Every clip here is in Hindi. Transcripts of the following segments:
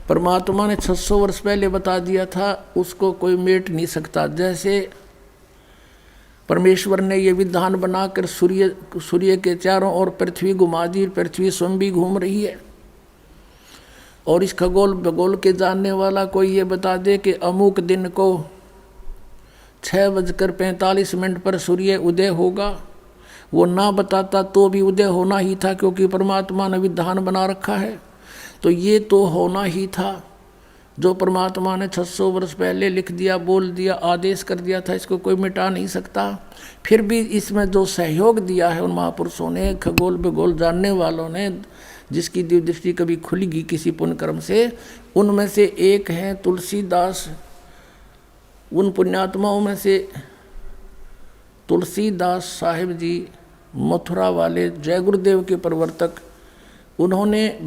परमात्मा ने 600 वर्ष पहले बता दिया था, उसको कोई मेट नहीं सकता। जैसे परमेश्वर ने ये विधान बनाकर सूर्य के चारों ओर पृथ्वी घुमा दी, पृथ्वी स्वयं भी घूम रही है। और इस खगोल भूगोल के जानने वाला कोई ये बता दे कि अमुक दिन को 6:45 पर सूर्य उदय होगा, वो ना बताता तो भी उदय होना ही था, क्योंकि परमात्मा ने विधान बना रखा है। तो ये तो होना ही था, जो परमात्मा ने 600 वर्ष पहले लिख दिया, बोल दिया, आदेश कर दिया था, इसको कोई मिटा नहीं सकता। फिर भी इसमें जो सहयोग दिया है उन महापुरुषों ने, खगोल भूगोल जानने वालों ने, जिसकी दिव्य दृष्टि कभी खुलेगी किसी पुण्य कर्म से, उनमें से एक हैं तुलसीदास। उन पुण्यात्माओं में से तुलसीदास साहिब जी, मथुरा वाले जय गुरुदेव के प्रवर्तक, उन्होंने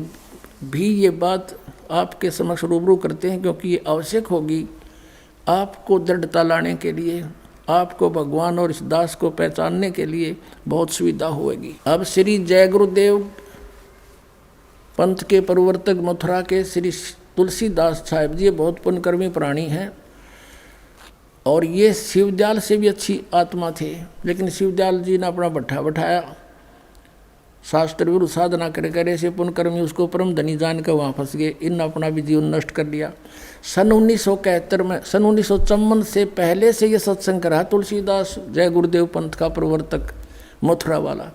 भी ये बात आपके समक्ष रूबरू करते हैं, क्योंकि ये आवश्यक होगी आपको दृढ़ता लाने के लिए, आपको भगवान और इस दास को पहचानने के लिए बहुत सुविधा होगी। अब श्री जय गुरुदेव पंथ के प्रवर्तक मथुरा के श्री तुलसीदास साहिब जी बहुत पुण्यकर्मी प्राणी हैं, और ये शिवदयाल से भी अच्छी आत्मा थे। लेकिन शिवदयाल जी ने अपना भट्ठा बैठाया, शास्त्र विरुद्ध साधना कर ऐसे पुण्यकर्मी उसको परम धनी जान कर वहाँ फंस गए। इन अपना भी जीवन नष्ट कर लिया। सन 1971 में, सन 1954 से पहले से ये सत्संग करा तुलसीदास जय गुरुदेव पंथ का प्रवर्तक मथुरा वाला।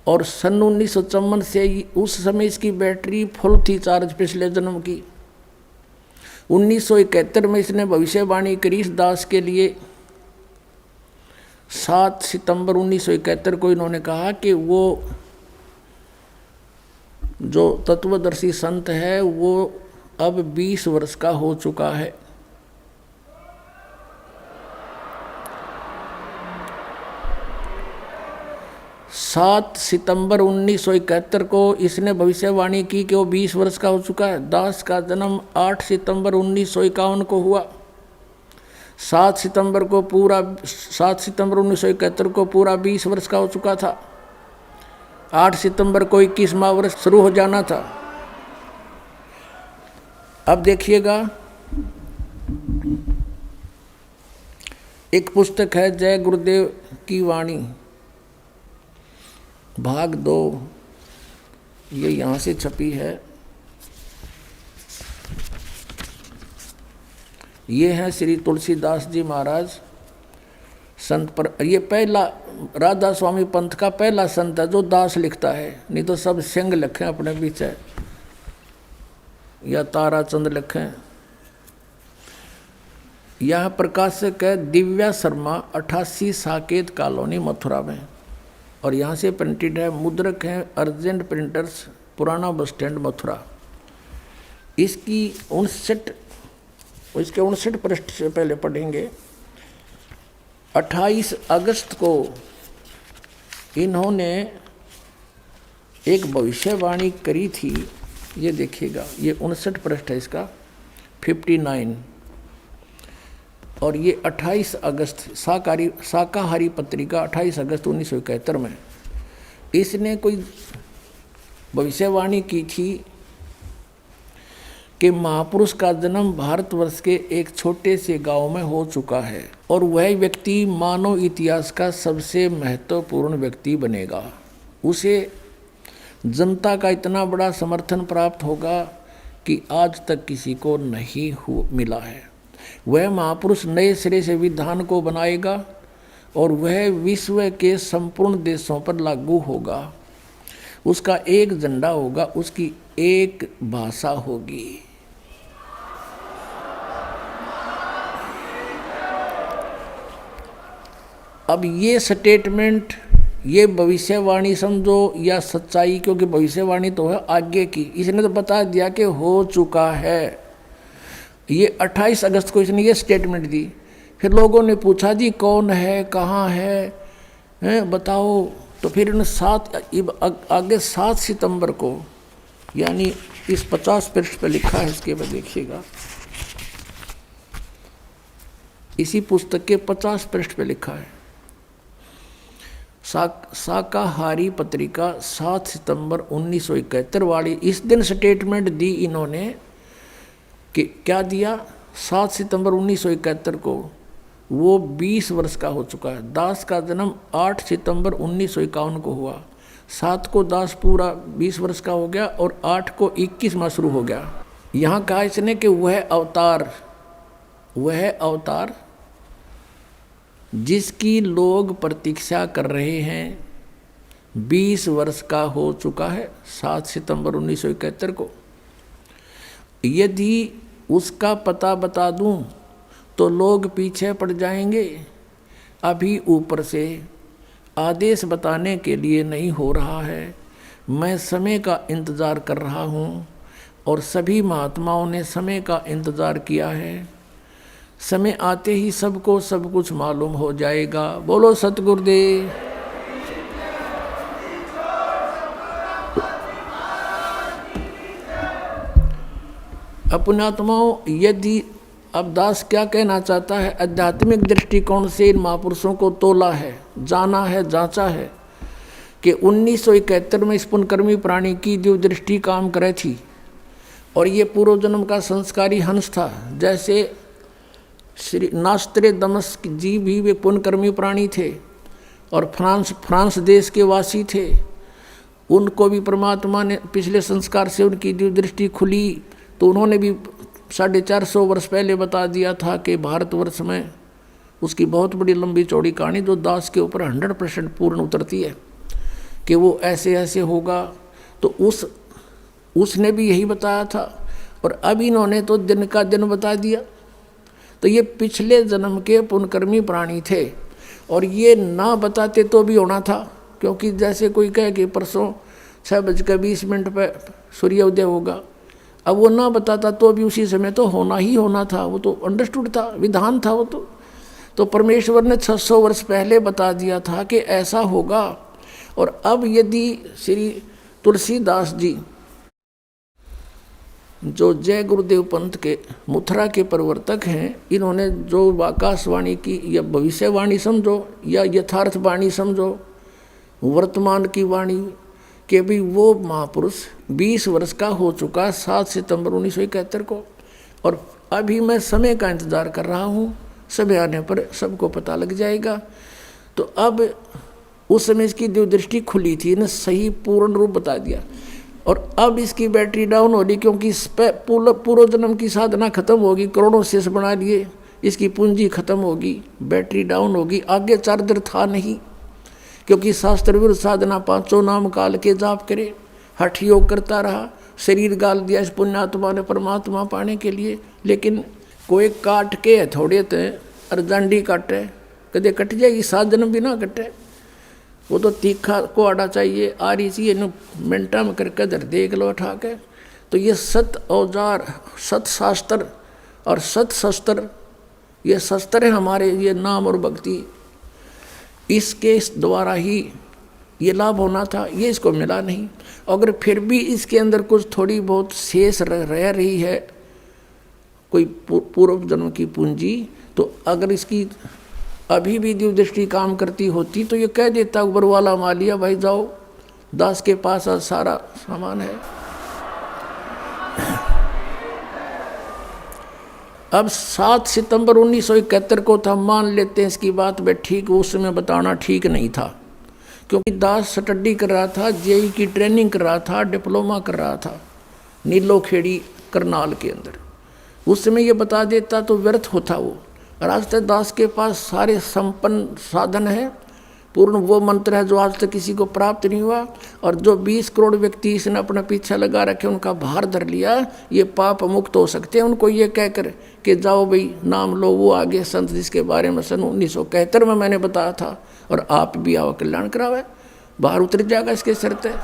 और सन 1954 से उस समय इसकी बैटरी फुल थी चार्ज पिछले जन्म की। 1971 में इसने भविष्यवाणी करी इस दास के लिए। 7 सितंबर 1971 को इन्होंने कहा कि वो जो तत्वदर्शी संत है वो अब 20 वर्ष का हो चुका है। 7 सितंबर 1971 को इसने भविष्यवाणी की कि वो 20 वर्ष का हो चुका है। दास का जन्म 8 सितंबर 1951 को हुआ। 7 सितंबर 1971 को पूरा 20 वर्ष का हो चुका था। 8 सितंबर को 21वां वर्ष शुरू हो जाना था। अब देखिएगा, एक पुस्तक है जय गुरुदेव की वाणी भाग 2, ये यहाँ से छपी है। ये है श्री तुलसीदास जी महाराज संत पर। ये पहला राधा स्वामी पंथ का पहला संत है जो दास लिखता है, नहीं तो सब सिंह लिखे अपने बीच है या ताराचंद लिखे। यह प्रकाशक है दिव्या शर्मा, 88 साकेत कॉलोनी मथुरा में, और यहाँ से प्रिंटेड है। मुद्रक है अर्जेंट प्रिंटर्स, पुराना बस स्टैंड मथुरा। इसकी 59 पृष्ठ से पहले पढ़ेंगे। 28 अगस्त को इन्होंने एक भविष्यवाणी करी थी। ये देखिएगा, ये 59 पृष्ठ है इसका, 59, और ये 28 अगस्त शाकाहारी पत्रिका 28 अगस्त 1971 में इसने कोई भविष्यवाणी की थी कि महापुरुष का जन्म भारतवर्ष के एक छोटे से गांव में हो चुका है और वह व्यक्ति मानव इतिहास का सबसे महत्वपूर्ण व्यक्ति बनेगा। उसे जनता का इतना बड़ा समर्थन प्राप्त होगा कि आज तक किसी को नहीं मिला है। वह महापुरुष नए सिरे से विधान को बनाएगा और वह विश्व के संपूर्ण देशों पर लागू होगा। उसका एक झंडा होगा, उसकी एक भाषा होगी। अब ये स्टेटमेंट, ये भविष्यवाणी समझो या सच्चाई, क्योंकि भविष्यवाणी तो है आगे की, इसने तो बता दिया कि हो चुका है। ये 28 अगस्त को इसने ये स्टेटमेंट दी। फिर लोगों ने पूछा जी कौन है, कहाँ है, बताओ। तो फिर इन्होंने आगे 7 सितंबर को, यानी इस 50 पृष्ठ पर लिखा है, इसके बाद देखिएगा, इसी पुस्तक के 50 पृष्ठ पे लिखा है। शाकाहारी पत्रिका 7 सितंबर 1971 वाली, इस दिन स्टेटमेंट दी इन्होंने कि क्या दिया, 7 सितंबर 1971 को वो 20 वर्ष का हो चुका है। दास का जन्म 8 सितंबर 1951 को हुआ। 7 को दास पूरा 20 वर्ष का हो गया और 8 को 21 माह शुरू हो गया। यहाँ कहा इसने कि वह अवतार जिसकी लोग प्रतीक्षा कर रहे हैं 20 वर्ष का हो चुका है 7 सितंबर 1971 को। यदि उसका पता बता दूं तो लोग पीछे पड़ जाएंगे। अभी ऊपर से आदेश बताने के लिए नहीं हो रहा है। मैं समय का इंतज़ार कर रहा हूँ और सभी महात्माओं ने समय का इंतज़ार किया है। समय आते ही सबको सब कुछ मालूम हो जाएगा। बोलो सतगुरुदेव। अपनात्माओं, यदि अब दास क्या कहना चाहता है, आध्यात्मिक दृष्टिकोण से इन महापुरुषों को तोला है, जाना है, जांचा है कि 1971 में इस पुण्यकर्मी प्राणी की जो दृष्टि काम करे थी और ये पूर्व जन्म का संस्कारी हंस था। जैसे श्री नास्त्रेदमस जी भी वे पुण्यकर्मी प्राणी थे और फ्रांस देश के वासी थे। उनको भी परमात्मा ने पिछले संस्कार से उनकी जो दृष्टि खुली तो उन्होंने भी 450 वर्ष पहले बता दिया था कि भारतवर्ष में उसकी बहुत बड़ी लंबी चौड़ी कहानी जो दास के ऊपर 100% पूर्ण उतरती है कि वो ऐसे ऐसे होगा। तो उसने भी यही बताया था और अब इन्होंने तो दिन का दिन बता दिया। तो ये पिछले जन्म के पुण्यकर्मी प्राणी थे और ये ना बताते तो भी होना था, क्योंकि जैसे कोई कहे कि परसों 6:20 पर सूर्योदय होगा, अब वो ना बताता तो भी उसी समय तो होना ही होना था। वो तो अंडरस्टूड था, विधान था वो तो परमेश्वर ने 600 वर्ष पहले बता दिया था कि ऐसा होगा। और अब यदि श्री तुलसीदास जी जो जय गुरुदेव पंथ के मथुरा के प्रवर्तक हैं, इन्होंने जो आकाशवाणी की या भविष्यवाणी समझो या यथार्थ वाणी समझो, वर्तमान की वाणी कि भी वो महापुरुष 20 वर्ष का हो चुका 7 सितंबर 1971 को और अभी मैं समय का इंतज़ार कर रहा हूँ। समय आने पर सबको पता लग जाएगा। तो अब उस समय इसकी जो दृष्टि खुली थी ने सही पूर्ण रूप बता दिया और अब इसकी बैटरी डाउन हो रही, क्योंकि पूर्व जन्म की साधना खत्म होगी, करोड़ों शेष बना लिए, इसकी पूंजी खत्म होगी, बैटरी डाउन होगी, आगे चार्जर था नहीं। क्योंकि शास्त्र विरुद्ध साधना 5 नाम काल के जाप करे, हठ योग करता रहा, शरीर गाल दिया इस पुण्यात्मा ने परमात्मा पाने के लिए। लेकिन कोई काट के थोड़े थे अर्जंडी काटे, कदे कट जाएगी, 7 जन्म भी ना कटे। वो तो तीखा को आड़ा चाहिए, आ रही चाहिए मिनटा में करके दर देख लो उठा के। तो ये सत औजार, सत शास्त्र और सत शस्त्र, ये शस्त्र है हमारे, ये नाम और भक्ति, इसके द्वारा ही ये लाभ होना था। ये इसको मिला नहीं। अगर फिर भी इसके अंदर कुछ थोड़ी बहुत शेष रह रही है, कोई पूर्व जन्म की पूंजी, तो अगर इसकी अभी भी दिव्य दृष्टि काम करती होती तो ये कह देता ऊपर वाला मालिया भाई जाओ, दास के पास सारा सामान है। अब 7 सितंबर 1971 को था, मान लेते हैं इसकी बात में ठीक, उस समय बताना ठीक नहीं था, क्योंकि दास स्टडी कर रहा था, जेई की ट्रेनिंग कर रहा था, डिप्लोमा कर रहा था नीलो खेड़ी करनाल के अंदर। उस समय ये बता देता तो व्यर्थ होता वो। और आज तक दास के पास सारे संपन्न साधन है, पूर्ण वो मंत्र है जो आज तक किसी को प्राप्त नहीं हुआ। और जो 20 करोड़ व्यक्ति इसने अपना पीछा लगा रखे, उनका भार धर लिया, ये पाप मुक्त हो सकते हैं। उनको ये कहकर कि जाओ भाई नाम लो, वो आगे संत जिसके बारे में सन 1971 में मैंने बताया था, और आप भी आओ कल्याण करावे, बाहर उतर जाएगा इसके शर्त है।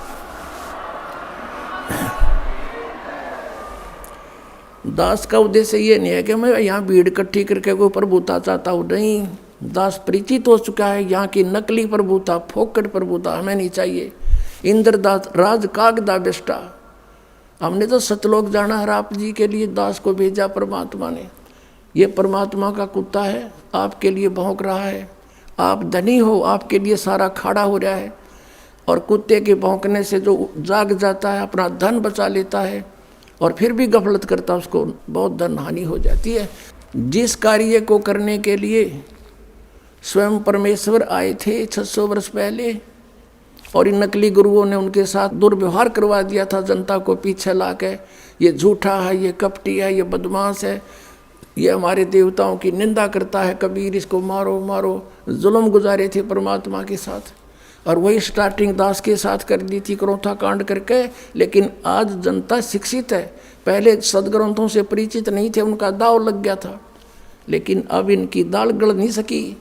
दास का उद्देश्य ये नहीं है कि मैं यहाँ भीड़ इकट्ठी करके कोई प्रभुता चाहता हूँ, नहीं। दास परिचित हो चुका है यहाँ की नकली प्रभुता, फोकट प्रभुता हमें नहीं चाहिए। इंद्रदास राज कागदा बेष्टा, हमने तो सतलोक जाना है, आप जी के लिए दास को भेजा परमात्मा ने। ये परमात्मा का कुत्ता है, आपके लिए भौंक रहा है। आप धनी हो, आपके लिए सारा खाड़ा हो रहा है, और कुत्ते के भौंकने से जो जाग जाता है अपना धन बचा लेता है और फिर भी गफलत करता, उसको बहुत धन हानि हो जाती है। जिस कार्य को करने के लिए स्वयं परमेश्वर आए थे 600 वर्ष पहले, और इन नकली गुरुओं ने उनके साथ दुर्व्यवहार करवा दिया था जनता को पीछे ला के, ये झूठा है, ये कपटी है, ये बदमाश है, ये हमारे देवताओं की निंदा करता है, कबीर इसको मारो मारो, जुल्म गुजारे थे परमात्मा के साथ। और वही स्टार्टिंग दास के साथ कर दी थी क्रोथा कांड करके। लेकिन आज जनता शिक्षित है, पहले सदग्रंथों से परिचित नहीं थे, उनका दाव लग गया था, लेकिन अब इनकी दाल गल नहीं सकी,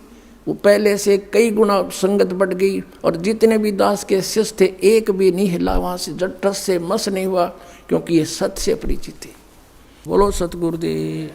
वो पहले से कई गुना संगत बढ़ गई। और जितने भी दास के शिष्य थे एक भी नहीं हिला वहाँ से, टस से मस नहीं हुआ, क्योंकि ये सत्य से परिचित थे। बोलो सतगुरुदेव।